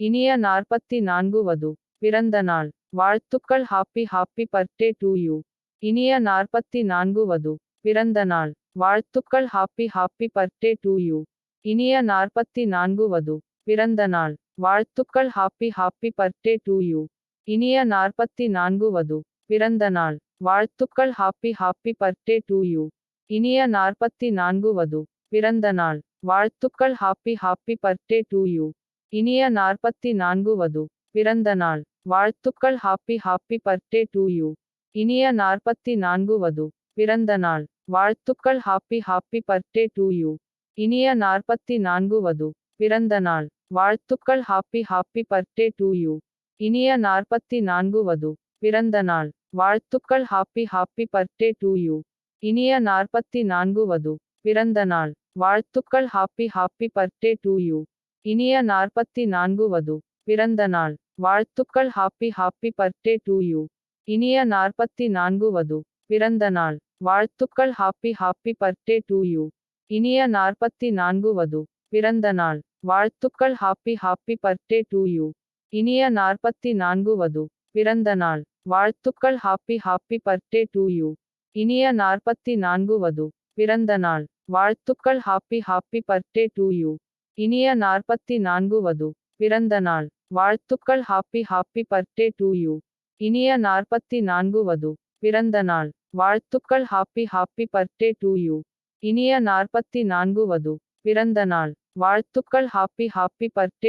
இனிய 44 வது பிறந்த நாள் வாழ்த்துக்கள் happy happy birthday to you. இனிய 44 வது பிறந்த நாள் வாழ்த்துக்கள் happy happy birthday to you. இனிய 44 வது பிறந்த நாள் வாழ்த்துக்கள் happy happy birthday to you. இனிய 44 வது பிறந்த நாள் வாழ்த்துக்கள் happy happy birthday to you. இனிய 44 வது பிறந்த நாள் வாழ்த்துக்கள் happy happy birthday to you. இனிய 44 வது பிறந்த நாள் வாழ்த்துக்கள் happy happy birthday to you. இனிய 44 வது பிறந்த நாள் வாழ்த்துக்கள் happy happy birthday to you. இனிய 44 வது பிறந்த நாள் வாழ்த்துக்கள் happy happy birthday to you. இனிய 44 வது பிறந்த நாள் வாழ்த்துக்கள் happy happy birthday to you. இனிய 44 வது பிறந்த நாள் வாழ்த்துக்கள் happy happy birthday to you. இனிய 44 வது பிறந்த நாள் வாழ்த்துக்கள் happy happy birthday to you. இனிய 44 வது பிறந்த நாள் வாழ்த்துக்கள் happy happy birthday to you. இனிய 44 வது பிறந்த நாள் வாழ்த்துக்கள் happy happy birthday to you. இனிய 44 வது பிறந்த நாள் வாழ்த்துக்கள் happy happy birthday to you. இனிய 44 வது பிறந்த நாள் வாழ்த்துக்கள் happy happy birthday to you. இனிய 44 வது பிறந்த நாள் வாழ்த்துக்கள் happy happy birthday to you. இனிய 44 வது பிறந்த நாள் வாழ்த்துக்கள் happy happy birthday to you. இனிய 44 வது பிறந்த நாள் வாழ்த்துக்கள் ஹாப்பி ஹாப்பி பர்த்டே